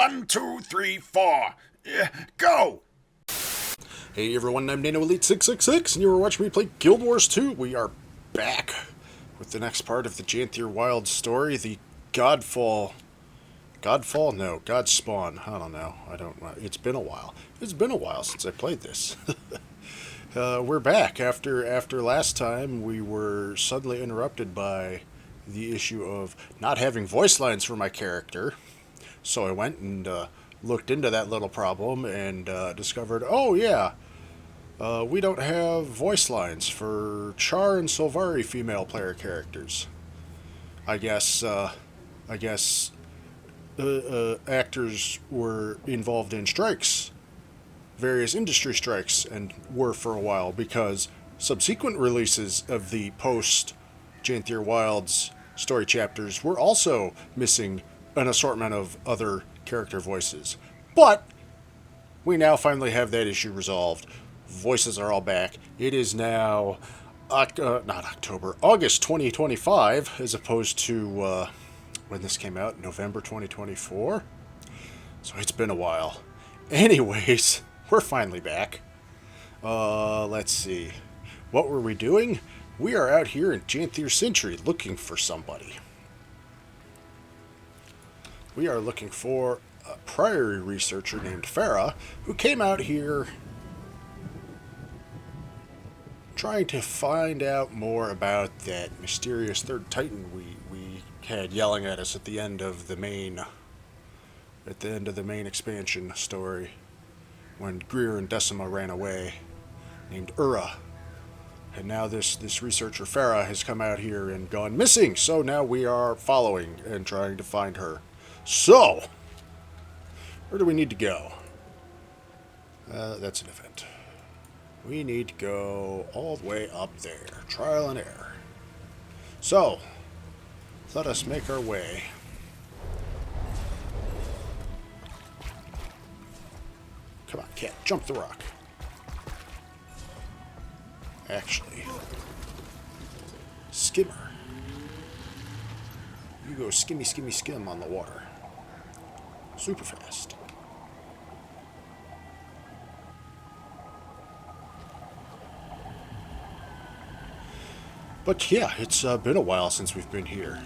1, 2, 3, 4. Go! Hey everyone, I'm NanoElite666, and you are watching me play Guild Wars 2. We are back with the next part of the Janthir Wilds story, the Godfall... Godfall? No, Godspawn. I don't know. It's been a while. It's been a while since I played this. We're back. After last time, we were suddenly interrupted by the issue of not having voice lines for my character. So I went and looked into that little problem and discovered, oh yeah, we don't have voice lines for Char and Sylvari female player characters. I guess actors were involved in strikes, various industry strikes, and were for a while, because subsequent releases of the post-Janthir Wilds story chapters were also missing an assortment of other character voices. But we now finally have that issue resolved. Voices are all back. It is now August 2025, as opposed to when this came out, November 2024. So it's been a while. Anyways, we're finally back. Let's see. What were we doing? We are out here in Janthir Syntri looking for somebody. We are looking for a Priory researcher named Farrah, who came out here trying to find out more about that mysterious third Titan we had yelling at us at the end of the main expansion story, when Greer and Decima ran away, named Ura. And now this researcher Farrah has come out here and gone missing, so now we are following and trying to find her. So, where do we need to go? That's an event. We need to go all the way up there. Trial and error. So, let us make our way. Come on, cat, jump the rock. Actually, skimmer. You go skimmy, skimmy, skim on the water. Super fast. But yeah, it's been a while since we've been here.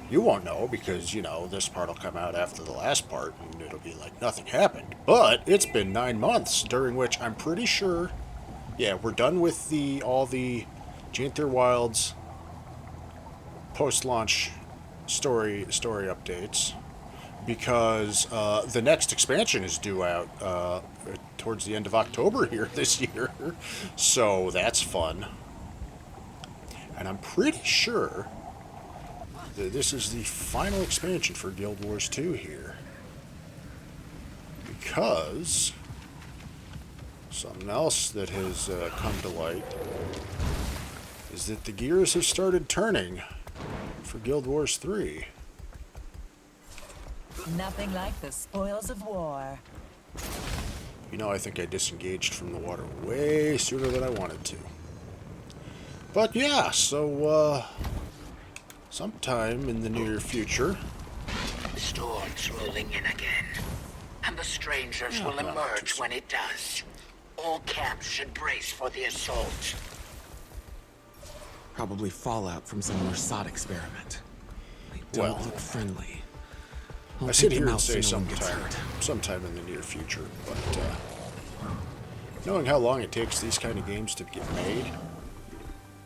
You won't know because, you know, this part will come out after the last part and it'll be like nothing happened. But it's been 9 months, during which I'm pretty sure, yeah, we're done with all the Janthir Wilds post-launch story updates, because the next expansion is due out towards the end of October here this year. So that's fun. And I'm pretty sure that this is the final expansion for Guild Wars 2 here. Because something else that has come to light is that the gears have started turning for Guild Wars 3. Nothing like the spoils of war. You know, I think I disengaged from the water way sooner than I wanted to. But yeah, so, sometime in the near future... The storm's rolling in again, and the strangers will emerge when it does. All camps should brace for the assault. Probably fallout from some more sod experiment. They don't look friendly. I sit here and say sometime in the near future, but knowing how long it takes these kind of games to get made,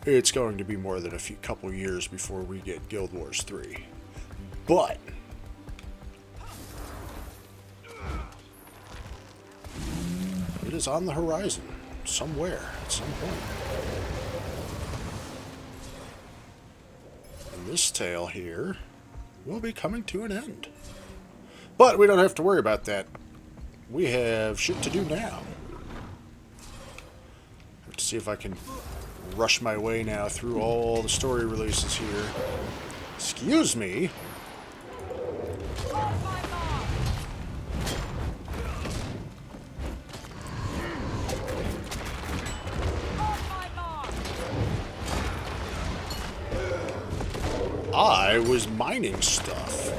it's going to be more than a couple years before we get Guild Wars 3. But it is on the horizon, somewhere, at some point. And this tale here will be coming to an end. But we don't have to worry about that. We have shit to do now. I have to see if I can rush my way now through all the story releases here. Excuse me. I was mining stuff.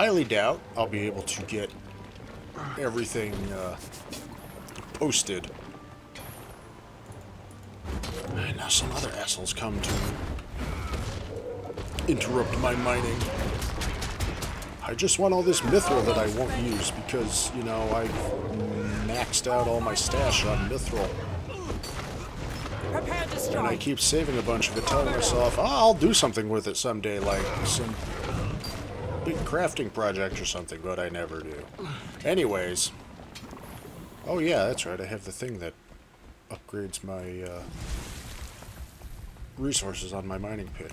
highly doubt I'll be able to get everything posted. And now some other assholes come to interrupt my mining. I just want all this mithril that I won't use because, you know, I've maxed out all my stash on mithril. Prepare to strike. And I keep saving a bunch of it, telling myself, oh, I'll do something with it someday, like some big crafting project or something, but I never do. Anyways. Oh yeah, that's right, I have the thing that upgrades my resources on my mining pick.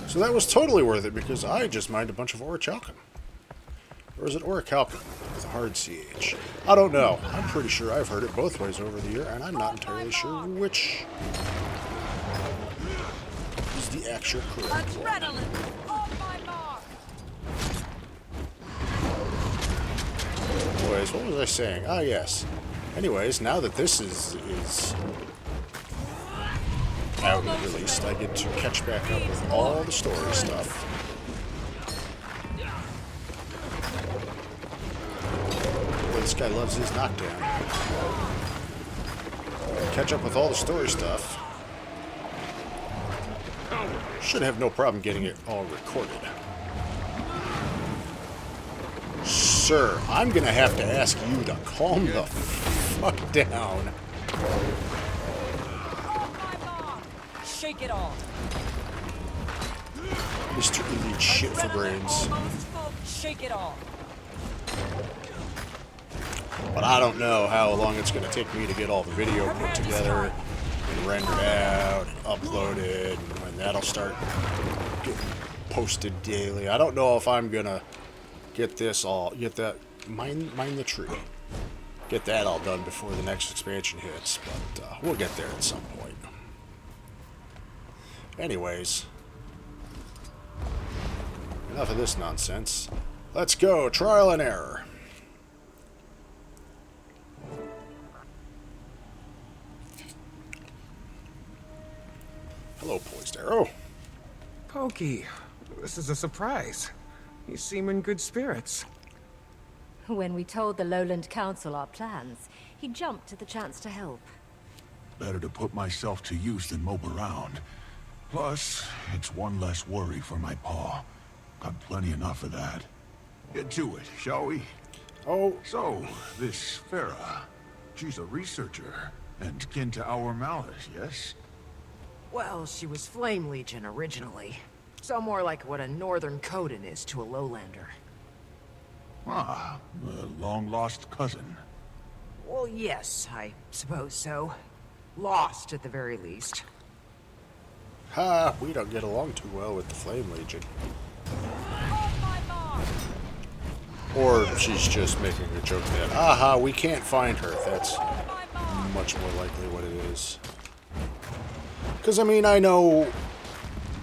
So that was totally worth it because I just mined a bunch of orichalcum. Or is it orichalcum with a hard CH? I don't know. I'm pretty sure I've heard it both ways over the year, and I'm not entirely sure which is the actual correct one. Adrenaline on my mark. Anyways, what was I saying? Ah, yes. Anyways, now that this is out and released, I get to catch back up with all the story stuff. Boy, this guy loves his knockdown. Catch up with all the story stuff. Should have no problem getting it all recorded. Sir, I'm gonna have to ask you to calm the fuck down. Shake it off. Mr. Elite shit for brains. Shake it off. But I don't know how long it's gonna take me to get all the video put together and rendered out and uploaded, and when that'll start getting posted daily. I don't know if I'm gonna get that mine the tree. Get that all done before the next expansion hits, but we'll get there at some point. Anyways, enough of this nonsense. Let's go, trial and error. Hello, poised arrow. Pokey, this is a surprise. You seem in good spirits. When we told the Lowland Council our plans, he jumped at the chance to help. Better to put myself to use than mope around. Plus, it's one less worry for my paw. Got plenty enough of that. Get to it, shall we? Oh, So, this Farrah, she's a researcher, and kin to our Malice, yes? Well, she was Flame Legion originally. So more like what a Northern Coden is to a Lowlander. Ah, a long-lost cousin. Well, yes, I suppose so. Lost, at the very least. ha, we don't get along too well with the Flame Legion. Or she's just making a joke that, aha, we can't find her. That's much more likely what it is. Because, I mean, I know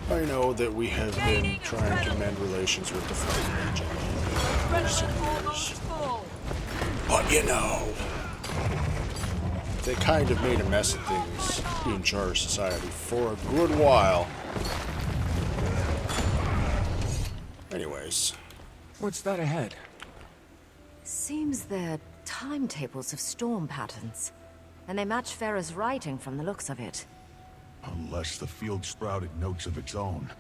that we have been trying to mend relations with the Flame Legion in recent years. But, you know, they kind of made a mess of things in Jar Society for a good while. Anyways. What's that ahead? Seems they're timetables of storm patterns. And they match Farrah's writing from the looks of it. Unless the field sprouted notes of its own.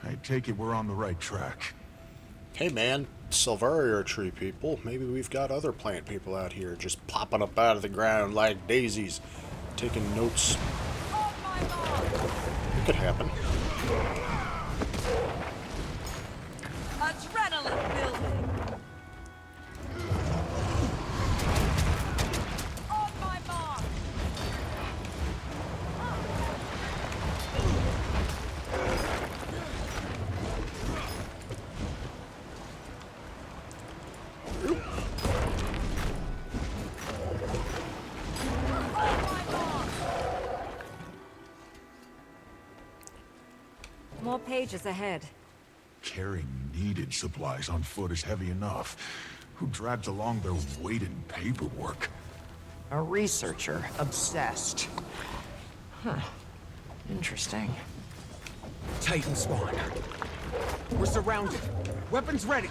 I take it we're on the right track. Hey man, Silvaria tree people. Maybe we've got other plant people out here just popping up out of the ground like daisies, taking notes. It could happen. Adrenaline building. On my mark. More pages ahead. Carrying needed supplies on foot is heavy enough. Who drags along their weight in paperwork? A researcher, obsessed. Huh. Interesting. Titanspawn. We're surrounded. Weapons ready.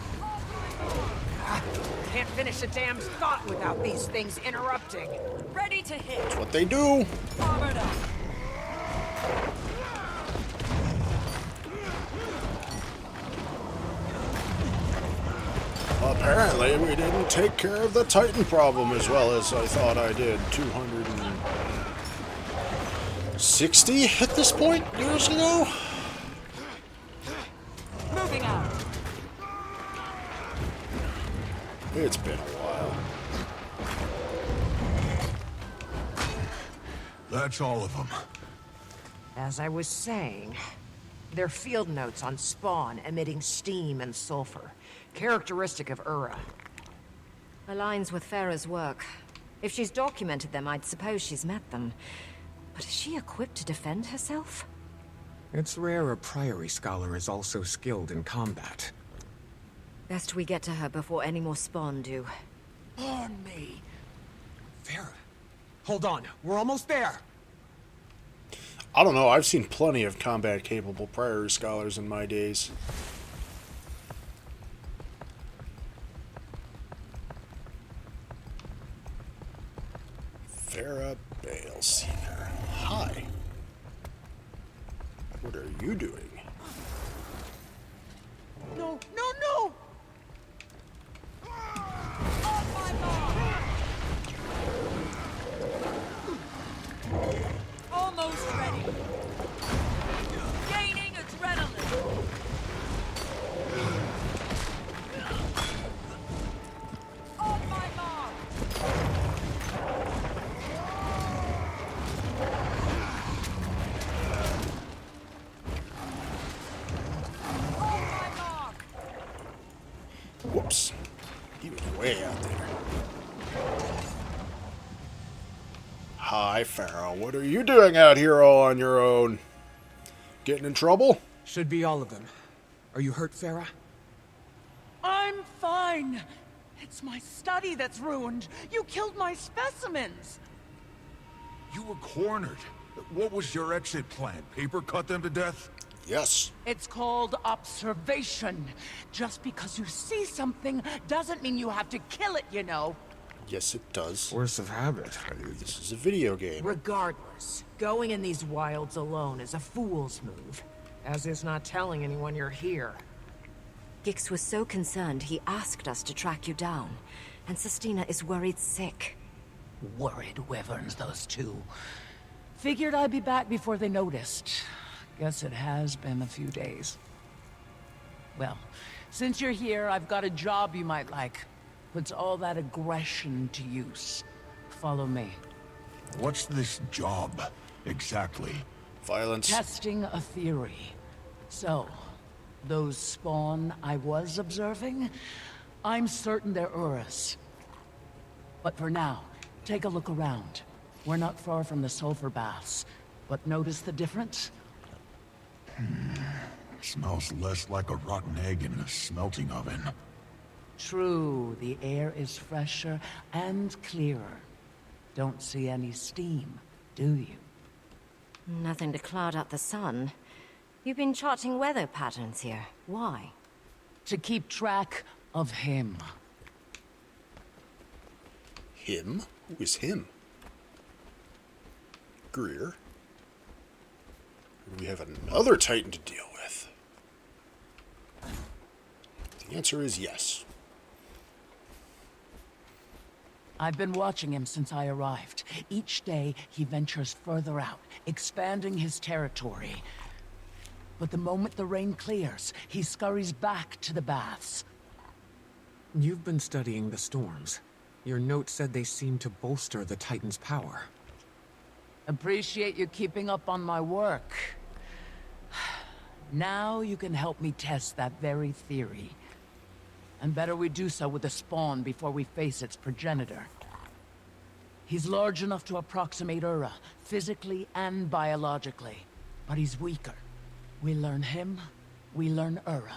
Can't finish a damn thought without these things interrupting. Ready to hit. That's what they do. Armored up. Apparently, we didn't take care of the Titan problem as well as I thought I did. 260 at this point, years ago? Moving out. It's been a while. That's all of them. As I was saying, they're field notes on spawn emitting steam and sulfur, characteristic of Ura. Aligns with Farrah's work. If she's documented them, I'd suppose she's met them. But is she equipped to defend herself? It's rare a Priory scholar is also skilled in combat. Best we get to her before any more spawn do. On me. Farrah, hold on. We're almost there. I don't know, I've seen plenty of combat-capable Priory scholars in my days. Farrah Baleseeker. Hi. What are you doing? No, no, no! On my mark. Almost ready. Gaining adrenaline. On my mark. On my mark. Whoops. He was way out there. Hi, Farrah. What are you doing out here all on your own? Getting in trouble? Should be all of them. Are you hurt, Farrah? I'm fine. It's my study that's ruined. You killed my specimens. You were cornered. What was your exit plan? Paper cut them to death? Yes. It's called observation. Just because you see something doesn't mean you have to kill it, you know. Yes, it does. Force of habit. This is a video game. Regardless, going in these wilds alone is a fool's move. As is not telling anyone you're here. Gix was so concerned he asked us to track you down. And Sestina is worried sick. Worried wyverns, those two. Figured I'd be back before they noticed. Guess it has been a few days. Well, since you're here, I've got a job you might like. Puts all that aggression to use. Follow me. What's this job, exactly? Violence. Testing a theory. So, those spawn I was observing, I'm certain they're Urus. But for now, take a look around. We're not far from the sulfur baths. But notice the difference? Smells less like a rotten egg in a smelting oven. True, the air is fresher and clearer. Don't see any steam, do you? Nothing to cloud up the sun. You've been charting weather patterns here. Why? To keep track of him. Him? Who is him? Greer? We have another Titan to deal with. The answer is yes. I've been watching him since I arrived. Each day, he ventures further out, expanding his territory. But the moment the rain clears, he scurries back to the baths. You've been studying the storms. Your note said they seem to bolster the Titan's power. Appreciate you keeping up on my work. Now you can help me test that very theory. And better we do so with the spawn before we face its progenitor. He's large enough to approximate Ura, physically and biologically. But he's weaker. We learn him, we learn Ura.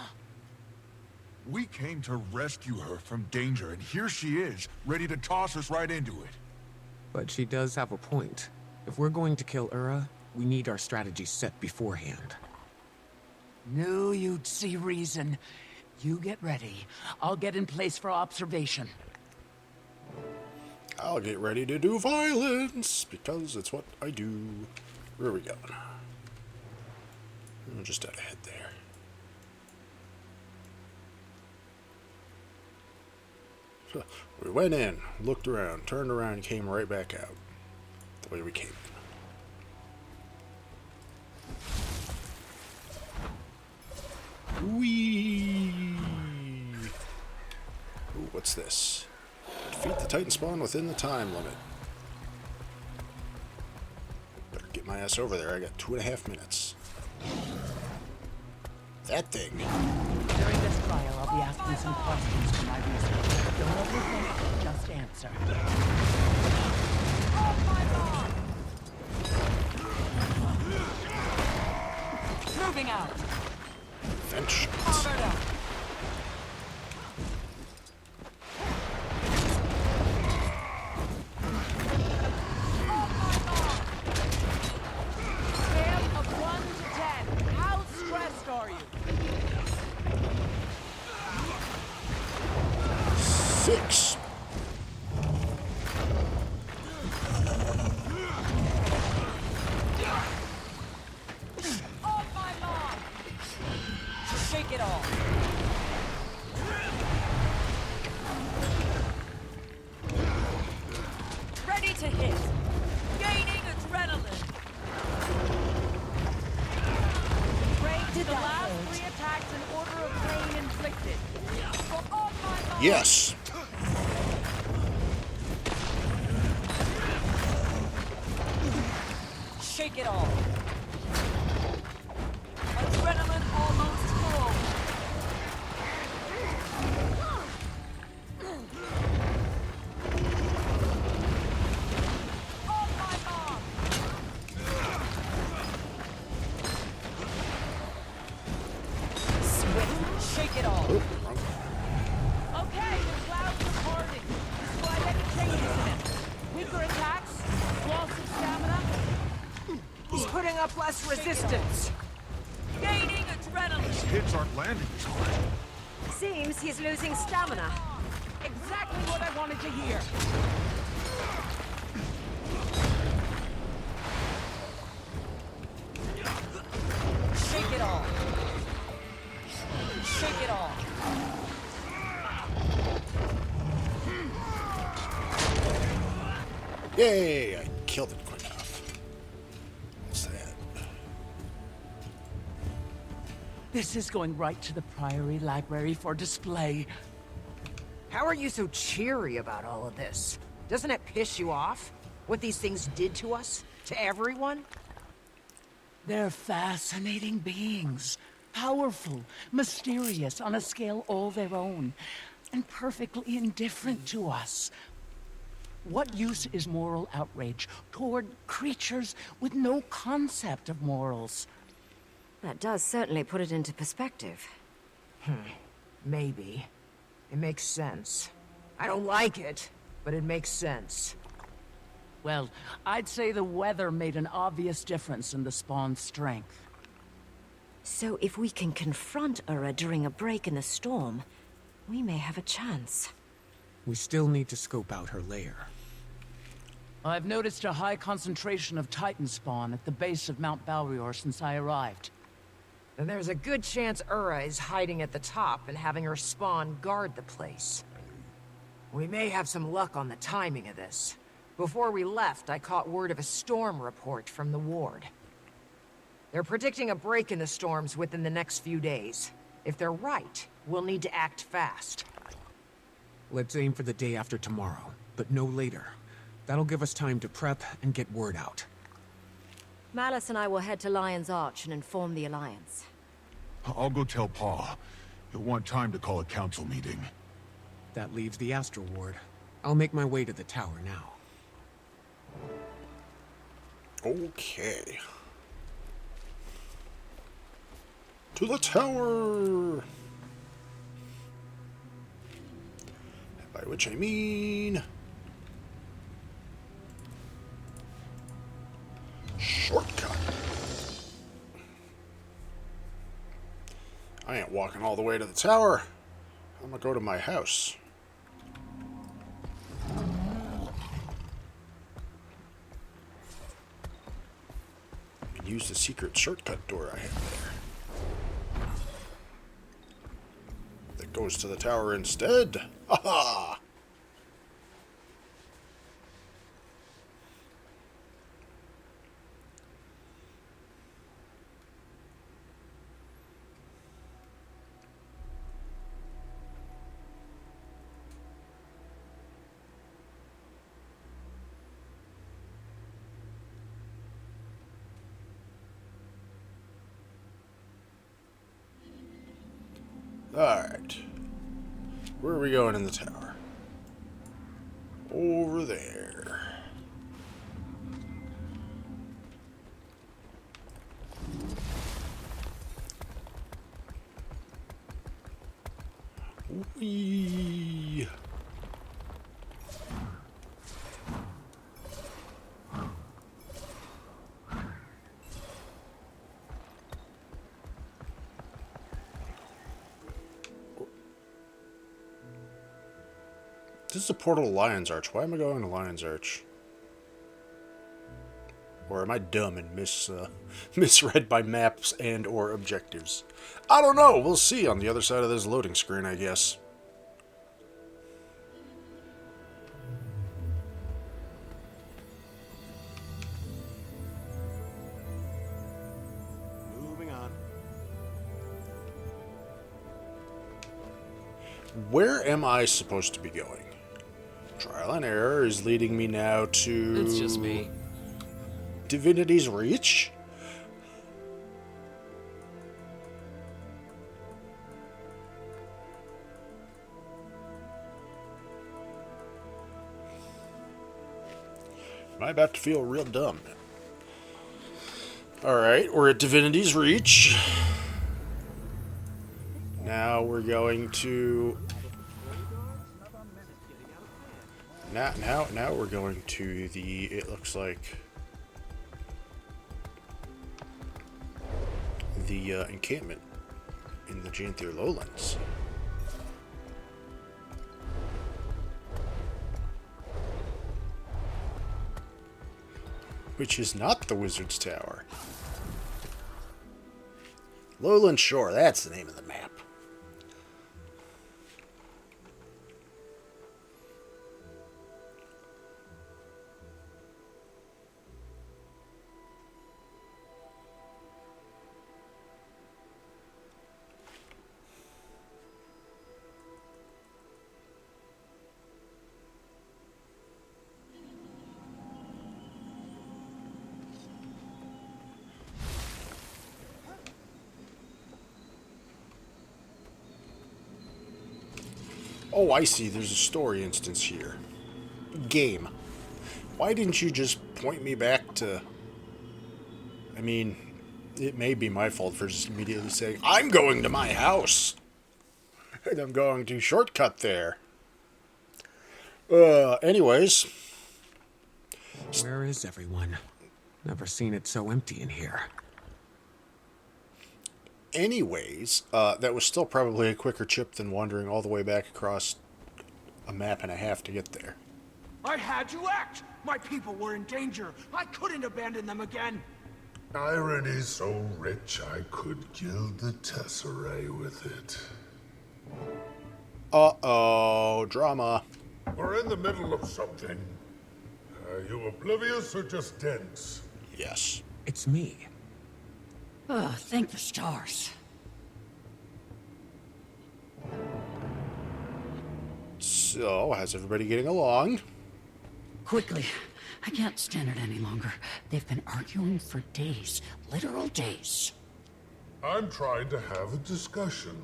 We came to rescue her from danger, and here she is, ready to toss us right into it. But she does have a point. If we're going to kill Ura, we need our strategy set beforehand. Knew you'd see reason. You get ready. I'll get in place for observation. I'll get ready to do violence, because it's what I do. Where are we going? I'm just out ahead there. We went in, looked around, turned around, and came right back out. The way we came in. Whee! Ooh, what's this? Defeat the Titanspawn within the time limit. Better get my ass over there. I got 2.5 minutes. That thing. During this trial, I'll be asking some questions for my research. Don't overthink, just answer. On my mark! Moving out! Vent shots. Armored up! On my mark! Scale of 1 to 10. How stressed are you? 6. On my mark! Shake it all! Ready to hit! Gaining adrenaline! Break to the last 3 attacks in order of pain inflicted. For on my mark! Yes. Shake it all! Adrenaline almost full! On my mark! Swift, shake it all! Okay, the clouds are parting. Describe any changes in it. Weaker attacks, loss of stamina, He's putting up less resistance. gaining adrenaline. Hits aren't landing as hard. Seems he's losing stamina. Exactly what I wanted to hear. Shake it all. Shake it all. Yay! I killed it quick enough. What's that? This is going right to the Priory library for display. How are you so cheery about all of this? Doesn't it piss you off? What these things did to us? To everyone? They're fascinating beings. Powerful, mysterious on a scale all their own, and perfectly indifferent to us. What use is moral outrage toward creatures with no concept of morals? That does certainly put it into perspective. Maybe. It makes sense. I don't like it, but it makes sense. Well, I'd say the weather made an obvious difference in the spawn's strength. So if we can confront Ura during a break in the storm, we may have a chance. We still need to scope out her lair. I've noticed a high concentration of Titanspawn at the base of Mount Balrior since I arrived. And there's a good chance Ura is hiding at the top and having her spawn guard the place. We may have some luck on the timing of this. Before we left, I caught word of a storm report from the ward. They're predicting a break in the storms within the next few days. If they're right, we'll need to act fast. Let's aim for the day after tomorrow, but no later. That'll give us time to prep and get word out. Malice and I will head to Lion's Arch and inform the Alliance. I'll go tell Pa. He'll want time to call a council meeting. That leaves the Astral Ward. I'll make my way to the tower now. Okay. To the tower! By which I mean... shortcut. I ain't walking all the way to the tower. I'm gonna go to my house. And use the secret shortcut door I have there. That goes to the tower instead. Ha-ha! Alright. Where are we going in the tower? Over there. Whee! This is a portal to Lion's Arch. Why am I going to Lion's Arch? Or am I dumb and misread by maps and or objectives? I don't know. We'll see on the other side of this loading screen, I guess. Moving on. Where am I supposed to be going? Trial and error is leading me now to... It's just me. Divinity's Reach? Am I about to feel real dumb? Alright, we're at Divinity's Reach. Now we're going to... Now we're going to the, it looks like, the encampment in the Janthir Lowlands. Which is not the Wizard's Tower. Lowland Shore, that's the name of the map. Oh, I see. There's a story instance here. Game. Why didn't you just point me back to... I mean, it may be my fault for just immediately saying, I'm going to my house! And I'm going to shortcut there. Anyways. Where is everyone? Never seen it so empty in here. Anyways, that was still probably a quicker trip than wandering all the way back across a map and a half to get there. I had to act! My people were in danger. I couldn't abandon them again. Irony so rich I could gild the tesserae with it. Uh-oh, drama. We're in the middle of something. Are you oblivious or just dense? Yes. It's me. Oh, thank the stars. So, how's everybody getting along? Quickly. I can't stand it any longer. They've been arguing for days. Literal days. I'm trying to have a discussion.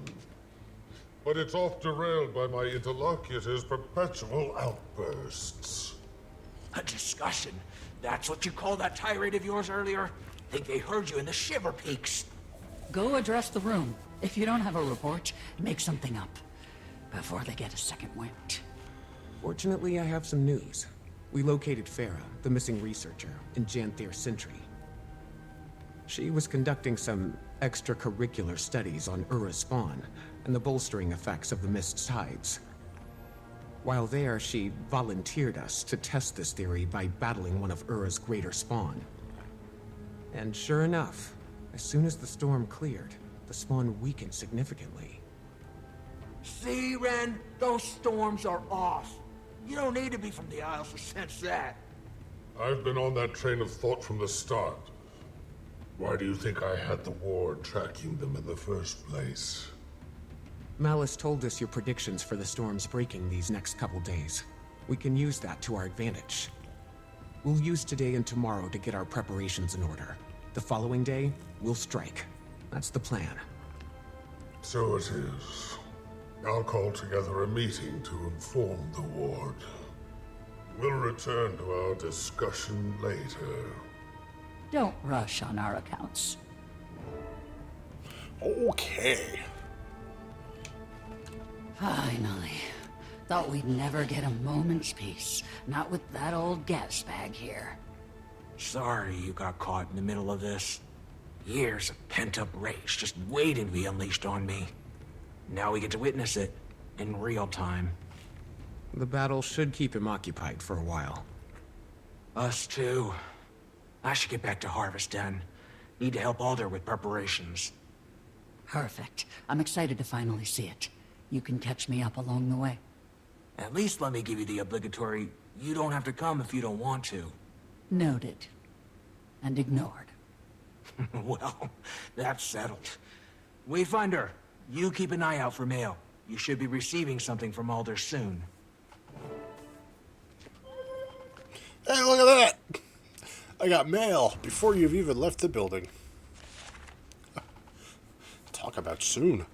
But it's off derailed by my interlocutor's perpetual outbursts. A discussion? That's what you called that tirade of yours earlier? Think they heard you in the Shiver Peaks. Go address the room. If you don't have a report, make something up. Before they get a second wind. Fortunately, I have some news. We located Farrah, the missing researcher, in Janthir Syntri. She was conducting some extracurricular studies on Ura's spawn and the bolstering effects of the mist's tides. While there, she volunteered us to test this theory by battling one of Ura's greater spawn. And sure enough, as soon as the storm cleared, the spawn weakened significantly. See, Ren? Those storms are off. You don't need to be from the Isles to sense that. I've been on that train of thought from the start. Why do you think I had the Ward tracking them in the first place? Malice told us your predictions for the storms breaking these next couple days. We can use that to our advantage. We'll use today and tomorrow to get our preparations in order. The following day, we'll strike. That's the plan. So it is. I'll call together a meeting to inform the Ward. We'll return to our discussion later. Don't rush on our accounts. Okay. Finally. Thought we'd never get a moment's peace. Not with that old gas bag here. Sorry you got caught in the middle of this. Years of pent-up rage just waiting to be unleashed on me. Now we get to witness it in real time. The battle should keep him occupied for a while. Us too. I should get back to Harvest Den. Need to help Alder with preparations. Perfect. I'm excited to finally see it. You can catch me up along the way. At least let me give you the obligatory, you don't have to come if you don't want to. Noted. And ignored. Well, that's settled. Wayfinder, you keep an eye out for mail. You should be receiving something from Alder soon. Hey, look at that! I got mail before you've even left the building. Talk about soon.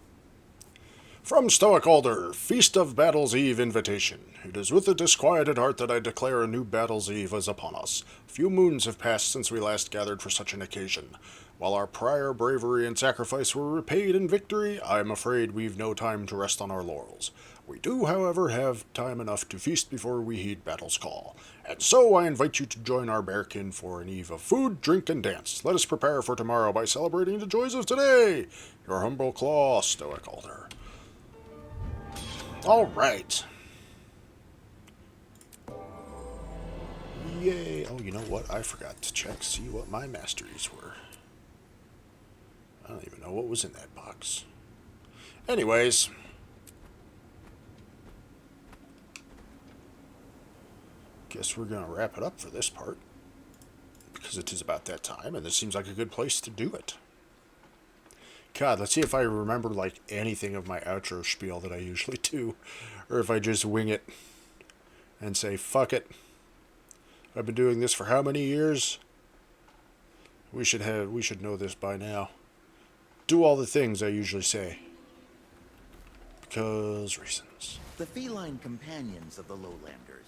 From Stoic Alder, Feast of Battle's Eve invitation. It is with a disquieted heart that I declare a new Battle's Eve is upon us. Few moons have passed since we last gathered for such an occasion. While our prior bravery and sacrifice were repaid in victory, I am afraid we've no time to rest on our laurels. We do, however, have time enough to feast before we heed battle's call. And so I invite you to join our bearkin for an eve of food, drink, and dance. Let us prepare for tomorrow by celebrating the joys of today. Your humble claw, Stoic Alder. All right. Yay. Oh, you know what? I forgot to see what my masteries were. I don't even know what was in that box. Anyways. Guess we're going to wrap it up for this part. Because it is about that time, and this seems like a good place to do it. God, let's see if I remember, like, anything of my outro spiel that I usually do. Or if I just wing it and say, fuck it. I've been doing this for how many years? We should know this by now. Do all the things I usually say. Because reasons. The feline companions of the lowlanders.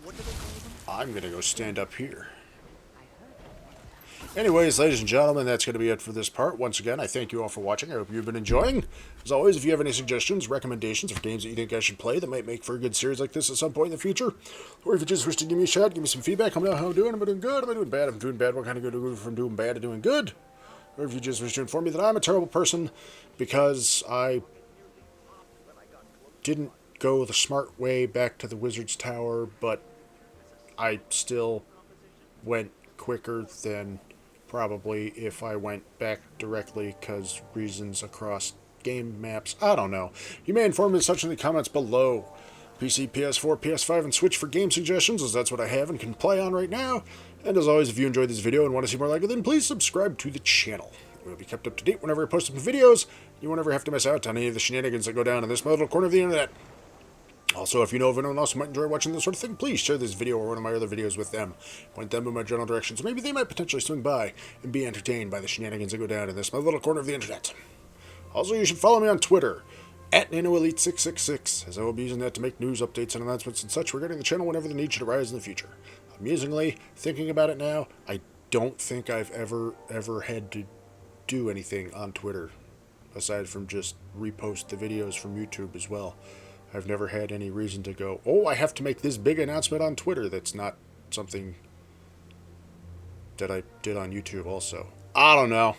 What do they call them? I'm going to go stand up here. Anyways, ladies and gentlemen, that's going to be it for this part. Once again, I thank you all for watching. I hope you've been enjoying. As always, if you have any suggestions, recommendations for games that you think I should play that might make for a good series like this at some point in the future, or if you just wish to give me a shout, give me some feedback, let me know how I'm doing. Am I doing good? Am I doing bad? If I'm doing bad, what kind of good do I go from doing bad to doing good? Or if you just wish to inform me that I'm a terrible person because I didn't go the smart way back to the Wizard's Tower, but I still went quicker than probably if I went back directly because reasons across game maps. I don't know. You may inform me such in the comments below. PC, PS4, PS5, and Switch for game suggestions, as that's what I have and can play on right now. And as always, if you enjoyed this video and want to see more like it, then please subscribe to the channel. You'll be kept up to date whenever I post some videos. You won't ever have to miss out on any of the shenanigans that go down in this little corner of the internet. Also, if you know of anyone else who might enjoy watching this sort of thing, please share this video or one of my other videos with them. Point them in my general direction, so maybe they might potentially swing by and be entertained by the shenanigans that go down in this my little corner of the internet. Also, you should follow me on Twitter, at NanoElite666, as I will be using that to make news, updates, and announcements and such regarding the channel whenever the need should arise in the future. Amusingly, thinking about it now, I don't think I've ever had to do anything on Twitter, aside from just repost the videos from YouTube as well. I've never had any reason to go, oh, I have to make this big announcement on Twitter. That's not something that I did on YouTube also. I don't know.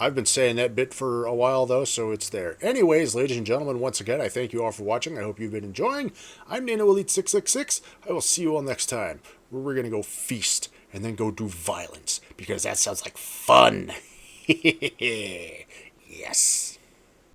I've been saying that bit for a while, though, so it's there. Anyways, ladies and gentlemen, once again, I thank you all for watching. I hope you've been enjoying. I'm NanoElite666. I will see you all next time, where we're going to go feast and then go do violence, because that sounds like fun. Yes.